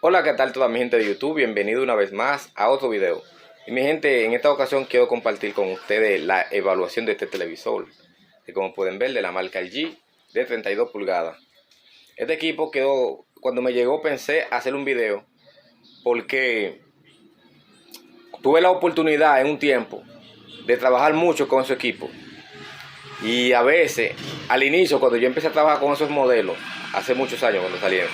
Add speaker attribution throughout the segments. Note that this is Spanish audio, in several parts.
Speaker 1: Hola, ¿qué tal toda mi gente de YouTube? Bienvenido una vez más a otro video. Y mi gente, en esta ocasión quiero compartir con ustedes la evaluación de este televisor, que como pueden ver, de la marca LG, de 32 pulgadas. Este equipo quedó, cuando me llegó pensé hacer un video, porque tuve la oportunidad en un tiempo de trabajar mucho con su equipo. Y a veces, al inicio, cuando yo empecé a trabajar con esos modelos, hace muchos años cuando salieron,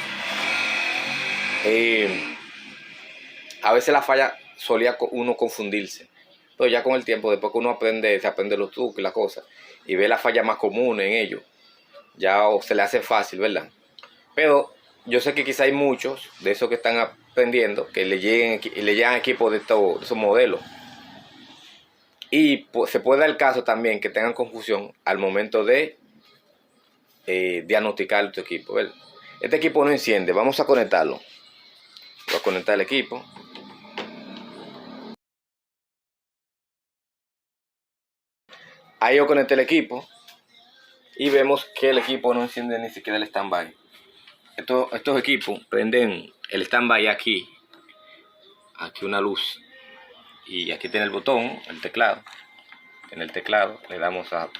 Speaker 1: a veces la falla solía uno confundirse. Pero ya con el tiempo, después que uno aprende, se aprende los trucos y las cosas, y ve la falla más común en ellos, ya se le hace fácil, ¿verdad? Pero yo sé que quizá hay muchos de esos que están aprendiendo que le llegan equipos de esos modelos. Y pues, se puede dar el caso también que tengan confusión al momento de diagnosticar tu equipo, ¿verdad? Este equipo no enciende, vamos a conectarlo. Voy a conectar el equipo. Ahí yo conecté el equipo y vemos que el equipo no enciende ni siquiera el standby. Estos equipos prenden el standby aquí una luz, y aquí tiene el botón, el teclado. En el teclado le damos a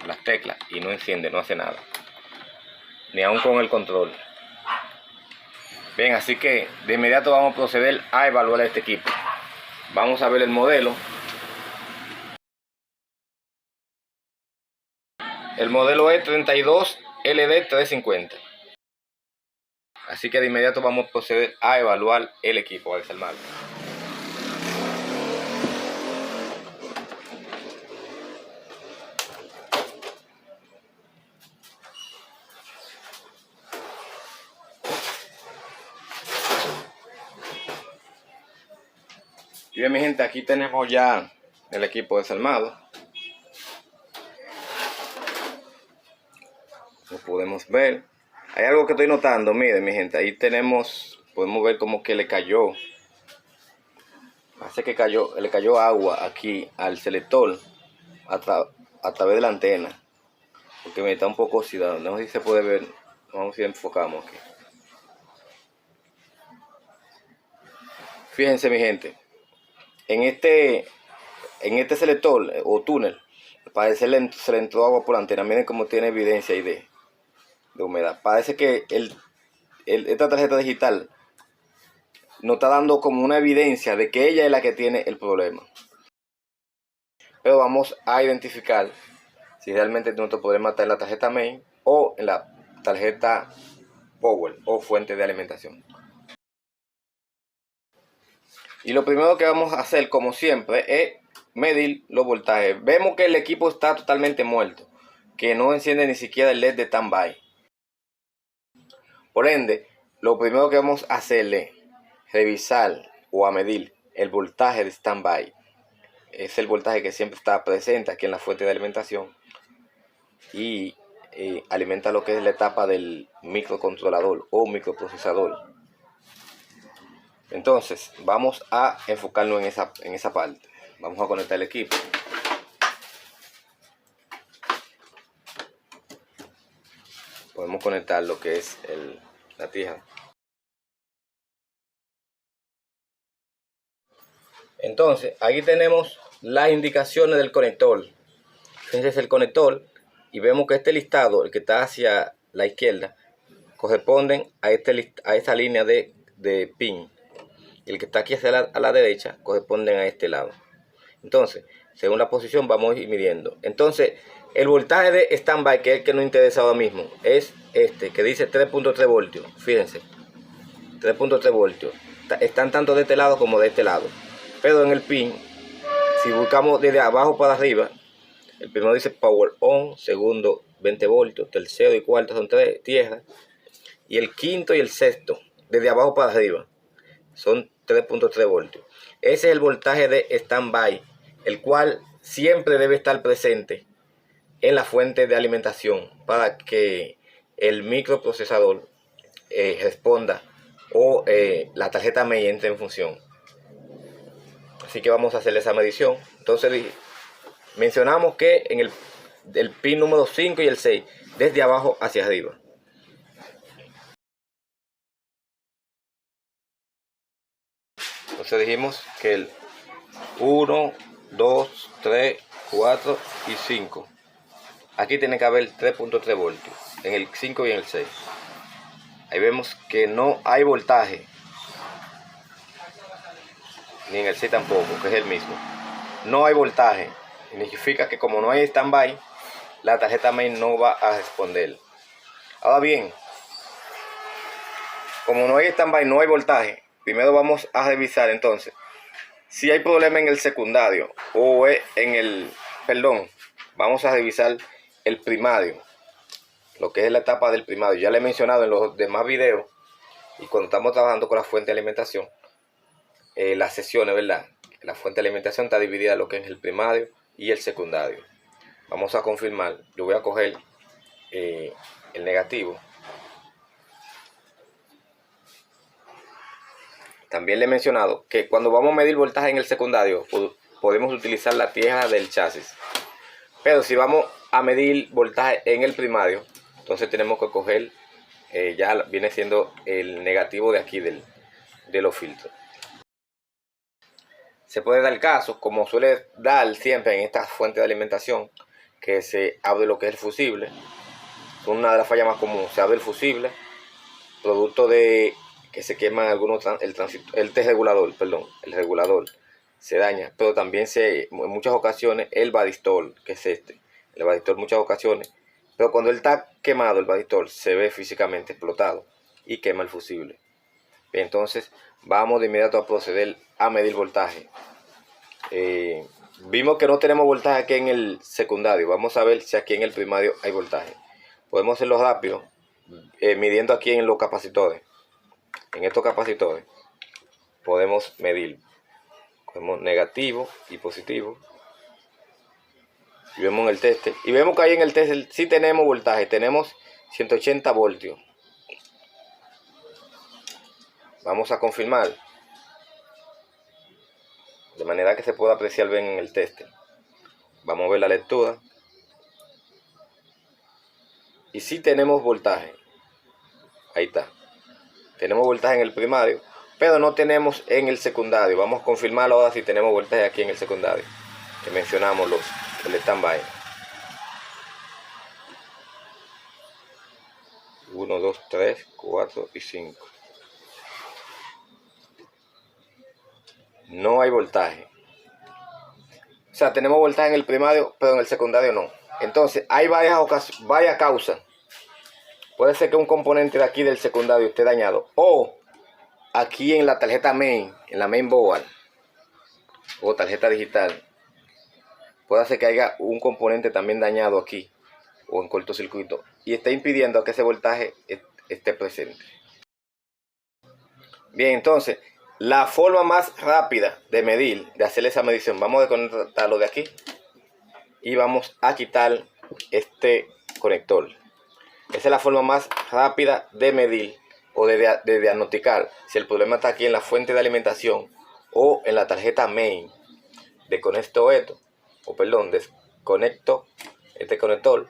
Speaker 1: las teclas y no enciende, no hace nada, ni aún con el control. Bien, así que de inmediato vamos a proceder a evaluar este equipo. Vamos a ver el modelo. El modelo es 32LD350. Así que de inmediato vamos a proceder a evaluar el equipo, a desarmarlo. Y bien, mi gente, aquí tenemos ya el equipo desarmado. Lo podemos ver. Hay algo que estoy notando, miren mi gente, ahí podemos ver como que le cayó. Hace que le cayó agua aquí al selector a través de la antena. Porque me está un poco oxidado. No sé si se puede ver. Vamos a ver si enfocamos aquí. Fíjense mi gente. En este selector o túnel, parece que se le entró agua por la antena. Miren cómo tiene evidencia ahí de humedad. Parece que esta tarjeta digital nos está dando como una evidencia de que ella es la que tiene el problema. Pero vamos a identificar si realmente nuestro problema está en la tarjeta main o en la tarjeta power o fuente de alimentación. Y lo primero que vamos a hacer, como siempre, es medir los voltajes. Vemos que el equipo está totalmente muerto, que no enciende ni siquiera el LED de standby. Por ende, lo primero que vamos a hacer es revisar o a medir el voltaje de standby. Es el voltaje que siempre está presente aquí en la fuente de alimentación y alimenta lo que es la etapa del microcontrolador o microprocesador. Entonces vamos a enfocarnos en esa parte. Vamos a conectar el equipo. Podemos conectar lo que es la tija. Entonces aquí tenemos las indicaciones del conector. Fíjense el conector y vemos que este listado, el que está hacia la izquierda, corresponden a esta línea de pin. Y el que está aquí a la derecha corresponden a este lado. Entonces, según la posición vamos a ir midiendo. Entonces, el voltaje de standby, que es el que nos interesa ahora mismo, es este, que dice 3.3 voltios. Fíjense, 3.3 voltios. Están tanto de este lado como de este lado. Pero en el pin, si buscamos desde abajo para arriba, el primero dice power on, segundo 20 voltios, tercero y cuarto son 3 tierras, y el quinto y el sexto, desde abajo para arriba, son 3.3 voltios. Ese es el voltaje de standby, el cual siempre debe estar presente en la fuente de alimentación para que el microprocesador responda o la tarjeta main entre en función. Así que vamos a hacer esa medición. Entonces mencionamos que en el pin número 5 y el 6, desde abajo hacia arriba. Entonces dijimos que el 1, 2, 3, 4 y 5. Aquí tiene que haber 3.3 voltios en el 5 y en el 6. Ahí vemos que no hay voltaje, ni en el 6 tampoco, que es el mismo. No hay voltaje, significa que como no hay standby, la tarjeta main no va a responder. Ahora bien, como no hay standby, no hay voltaje, primero vamos a revisar entonces si hay problema en el secundario o en el, vamos a revisar el primario, lo que es la etapa del primario. Ya le he mencionado en los demás videos y cuando estamos trabajando con la fuente de alimentación, las sesiones, ¿verdad? La fuente de alimentación está dividida en lo que es el primario y el secundario. Vamos a confirmar. Yo voy a coger el negativo. También le he mencionado que cuando vamos a medir voltaje en el secundario, podemos utilizar la tierra del chasis. Pero si vamos a medir voltaje en el primario, entonces tenemos que coger, ya viene siendo el negativo de aquí de los filtros. Se puede dar el caso, como suele dar siempre en estas fuentes de alimentación, que se abre lo que es el fusible. Una de las fallas más comunes, se abre el fusible, producto de que se queman algunos, el regulador se daña, pero también en muchas ocasiones el vadistol, que es el vadistol en muchas ocasiones, pero cuando él está quemado, el vadistol se ve físicamente explotado y quema el fusible. Entonces vamos de inmediato a proceder a medir voltaje. Vimos que no tenemos voltaje aquí en el secundario. Vamos a ver si aquí en el primario hay voltaje. Podemos hacerlo rápido, midiendo aquí en los capacitores. En estos capacitores podemos medir. Cogemos negativo y positivo. Y vemos en el tester. Y vemos que ahí en el tester sí tenemos voltaje. Tenemos 180 voltios. Vamos a confirmar. De manera que se pueda apreciar bien en el tester. Vamos a ver la lectura. Y sí tenemos voltaje. Ahí está. Tenemos voltaje en el primario, pero no tenemos en el secundario. Vamos a confirmarlo ahora si tenemos voltaje aquí en el secundario, que mencionamos el standby. 1, 2, 3, 4 y 5. No hay voltaje. O sea, tenemos voltaje en el primario, pero en el secundario no. Entonces, hay varias causas. Puede ser que un componente de aquí del secundario esté dañado, o aquí en la tarjeta main, en la main board o tarjeta digital, puede ser que haya un componente también dañado aquí o en cortocircuito y está impidiendo que ese voltaje esté presente. Bien, entonces la forma más rápida de medir, de hacer esa medición, vamos a desconectarlo de aquí y vamos a quitar este conector. Esa es la forma más rápida de medir o de diagnosticar si el problema está aquí en la fuente de alimentación o en la tarjeta main. Desconecto desconecto este conector,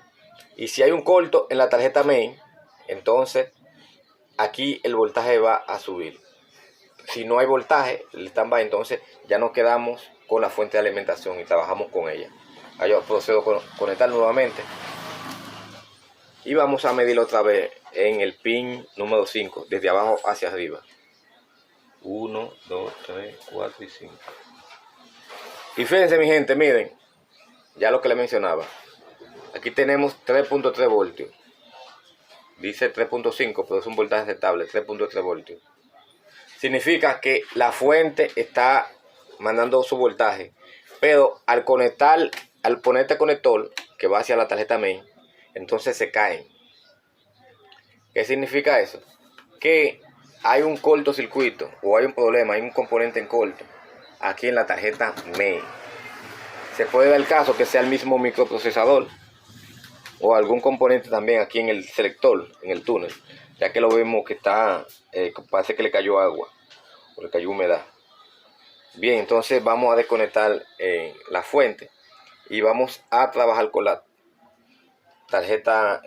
Speaker 1: y si hay un corto en la tarjeta main, entonces aquí el voltaje va a subir. Si no hay voltaje, el standby, entonces ya nos quedamos con la fuente de alimentación y trabajamos con ella. Ahí yo procedo a conectar nuevamente y vamos a medir otra vez en el pin número 5, desde abajo hacia arriba. 1, 2, 3, 4 y 5. Y fíjense mi gente, miren, ya lo que les mencionaba. Aquí tenemos 3.3 voltios. Dice 3.5, pero es un voltaje aceptable, 3.3 voltios. Significa que la fuente está mandando su voltaje, pero al poner este conector que va hacia la tarjeta main, entonces se caen. ¿Qué significa eso? Que hay un cortocircuito o hay un problema, hay un componente en corto aquí en la tarjeta main. Se puede dar el caso que sea el mismo microprocesador o algún componente también aquí en el selector, en el túnel, ya que lo vemos que está, parece que le cayó agua o le cayó humedad. Bien, entonces vamos a desconectar la fuente y vamos a trabajar con la tarjeta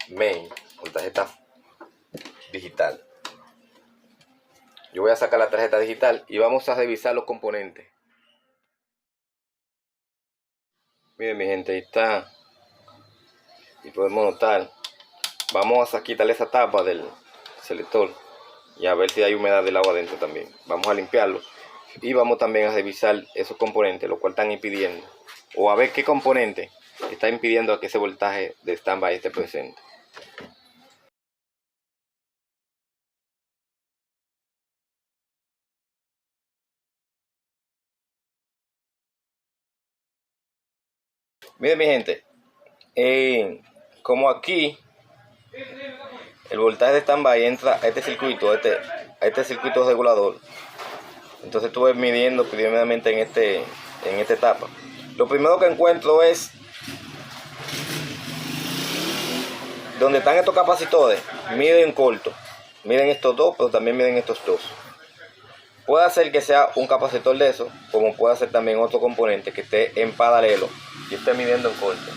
Speaker 1: main o tarjeta digital. Yo voy a sacar la tarjeta digital y vamos a revisar los componentes. Miren mi gente, ahí está. Y podemos notar. Vamos a quitarle esa tapa del selector y a ver si hay humedad del agua adentro también. Vamos a limpiarlo y vamos también a revisar esos componentes, lo cual están impidiendo, o a ver qué componente está impidiendo a que ese voltaje de standby esté presente. Miren mi gente, como aquí el voltaje de standby entra a este circuito, a este circuito regulador, entonces estuve midiendo primeramente en esta etapa. Lo primero que encuentro es donde están estos capacitores. Miden corto, miren estos dos, pero también miren estos dos. Puede ser que sea un capacitor de eso, como puede ser también otro componente que esté en paralelo y esté midiendo en corto.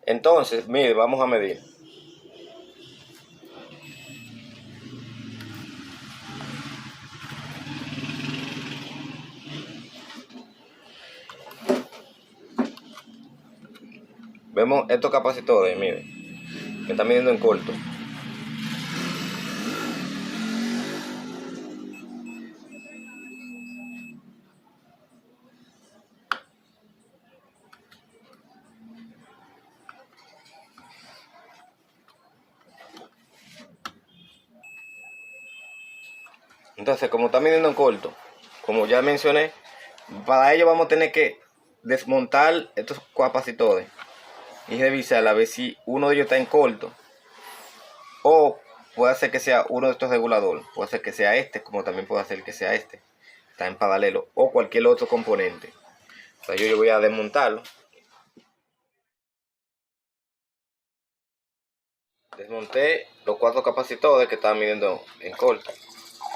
Speaker 1: Entonces, mire, vamos a medir. Vemos estos capacitores, miren, que están midiendo en corto. Entonces, como está midiendo en corto, como ya mencioné, para ello vamos a tener que desmontar estos capacitores y revisar a ver si uno de ellos está en corto, o puede ser que sea uno de estos reguladores, puede ser que sea este, como también puede ser que sea este, está en paralelo, o cualquier otro componente. Entonces yo voy a desmontarlo. Desmonté los 4 capacitores que estaban midiendo en corto,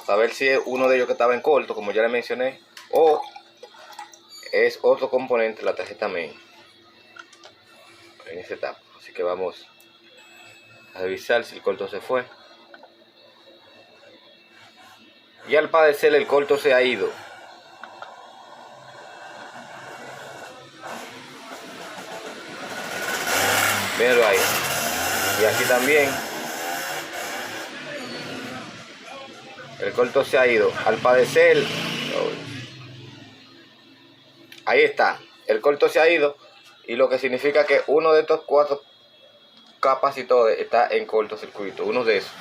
Speaker 1: a ver si es uno de ellos que estaba en corto, como ya le mencioné, o es otro componente de la tarjeta main en esta etapa. Así que vamos a revisar si el corto se fue. Y al parecer el corto se ha ido. Mírenlo ahí. Y aquí también el corto se ha ido. Al parecer, ahí está, el corto se ha ido, y lo que significa que uno de estos 4 capacitores está en cortocircuito, uno de esos.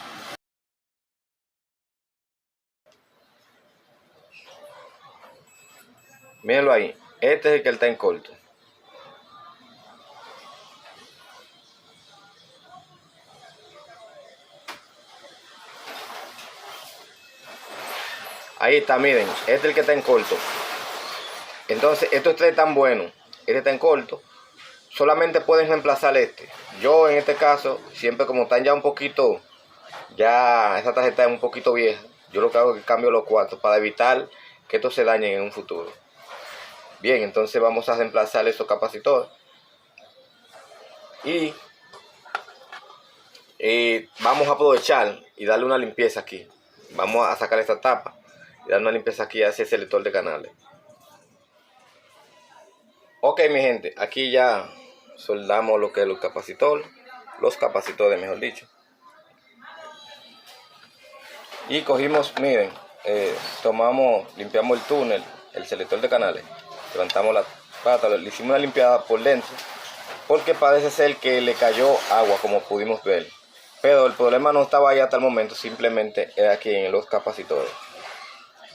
Speaker 1: Mírenlo ahí, este es el que está en corto. Ahí está, miren, este es el que está en corto. Entonces, estos 3 están buenos. Este está en corto. Solamente pueden reemplazar este. Yo en este caso, siempre como están ya un poquito, ya esa tarjeta es un poquito vieja, yo lo que hago es que cambio los 4 para evitar que estos se dañen en un futuro. Bien, entonces vamos a reemplazar esos capacitores. Y vamos a aprovechar y darle una limpieza aquí. Vamos a sacar esta tapa y darle una limpieza aquí hacia el selector de canales. Ok mi gente, aquí ya soldamos lo que es los capacitores mejor dicho. Y cogimos, miren, limpiamos el túnel, el selector de canales, levantamos la pata, le hicimos una limpiada por dentro, porque parece ser que le cayó agua, como pudimos ver. Pero el problema no estaba ahí hasta el momento, simplemente era aquí en los capacitores.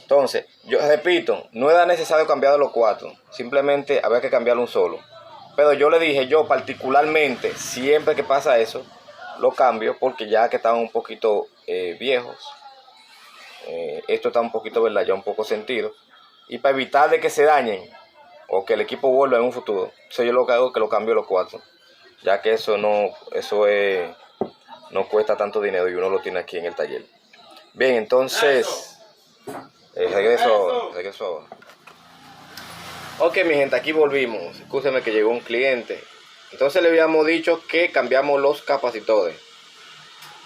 Speaker 1: Entonces, yo repito, no era necesario cambiar los 4, simplemente había que cambiar un solo. Pero yo le dije, yo particularmente, siempre que pasa eso, lo cambio, porque ya que estaban un poquito viejos, esto está un poquito, ¿verdad? Ya un poco sentido. Y para evitar de que se dañen, o que el equipo vuelva en un futuro, eso yo lo que hago es que lo cambio los 4, ya que eso no cuesta tanto dinero y uno lo tiene aquí en el taller. Bien, entonces regreso ahora. Ok mi gente, aquí volvimos. Escúcheme que llegó un cliente. Entonces le habíamos dicho que cambiamos los capacitores.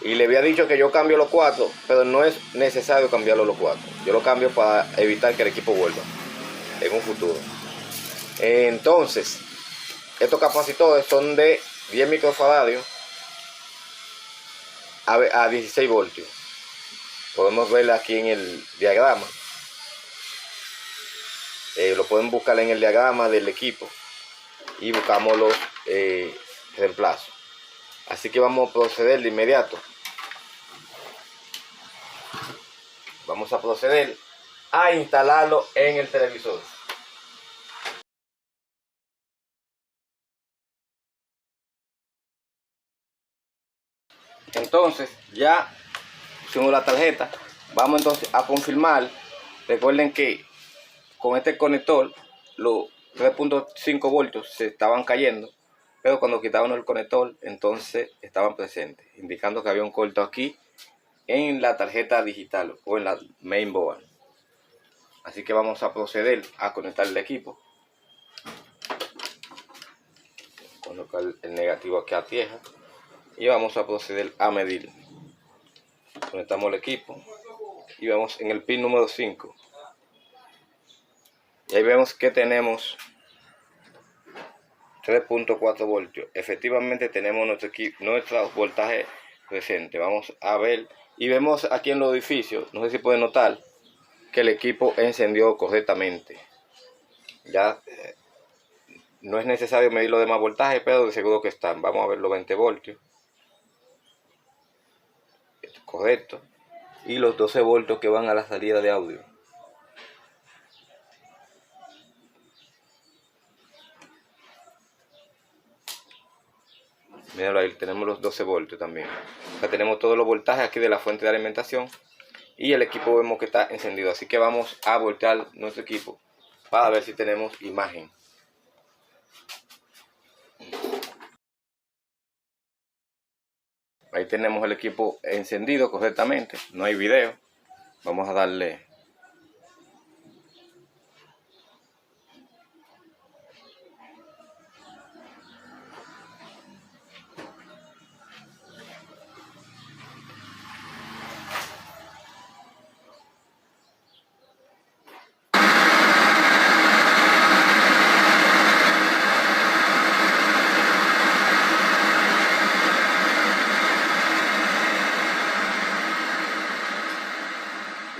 Speaker 1: Y le había dicho que yo cambio los 4, pero no es necesario cambiarlo los 4. Yo lo cambio para evitar que el equipo vuelva en un futuro. Entonces, estos capacitores son de 10 microfaradios a 16 voltios. Podemos verlo aquí en el diagrama. Lo pueden buscar en el diagrama del equipo y buscamos los reemplazos. Así que vamos a proceder de inmediato. Vamos a proceder a instalarlo en el televisor. Entonces ya pusimos la tarjeta. Vamos entonces a confirmar. Recuerden que con este conector los 3.5 voltios se estaban cayendo, pero cuando quitaban el conector entonces estaban presentes, indicando que había un corto aquí en la tarjeta digital o en la mainboard. Así que vamos a proceder a conectar el equipo. Colocar el negativo aquí a tierra y vamos a proceder a medir. Conectamos el equipo y vamos en el pin número 5. Y ahí vemos que tenemos 3.4 voltios. Efectivamente tenemos nuestro voltaje presente. Vamos a ver y vemos aquí en los edificios, no sé si pueden notar que el equipo encendió correctamente. Ya no es necesario medir los demás voltajes, pero de seguro que están. Vamos a ver los 20 voltios. Correcto. Y los 12 voltios que van a la salida de audio. Míralo ahí, tenemos los 12 voltios también. O sea, tenemos todos los voltajes aquí de la fuente de alimentación. Y el equipo vemos que está encendido. Así que vamos a voltear nuestro equipo para ver si tenemos imagen. Ahí tenemos el equipo encendido correctamente. No hay video. Vamos a darle.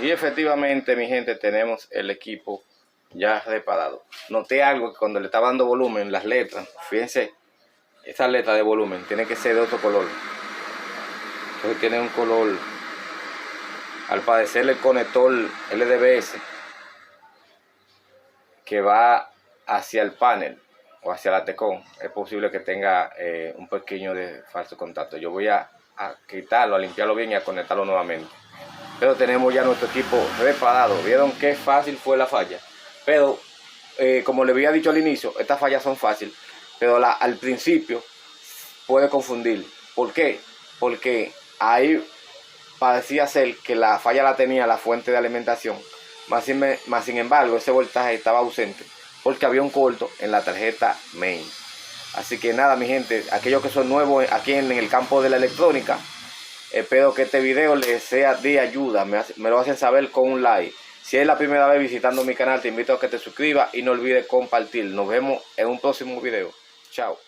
Speaker 1: Y efectivamente, mi gente, tenemos el equipo ya reparado. Noté algo que cuando le estaba dando volumen, las letras, fíjense, esa letra de volumen tiene que ser de otro color. Entonces tiene un color, al parecer el conector LDBS que va hacia el panel o hacia la Tecon, es posible que tenga un pequeño de falso contacto. Yo voy a quitarlo, a limpiarlo bien y a conectarlo nuevamente. Pero tenemos ya nuestro equipo reparado. Vieron qué fácil fue la falla. Pero como les había dicho al inicio, estas fallas son fáciles. Pero al principio puede confundir. ¿Por qué? Porque ahí parecía ser que la falla la tenía la fuente de alimentación. Más sin embargo, ese voltaje estaba ausente porque había un corto en la tarjeta main. Así que nada, mi gente, aquellos que son nuevos aquí en el campo de la electrónica, espero que este video les sea de ayuda. Me lo hacen saber con un like. Si es la primera vez visitando mi canal, te invito a que te suscribas y no olvides compartir. Nos vemos en un próximo video. Chao.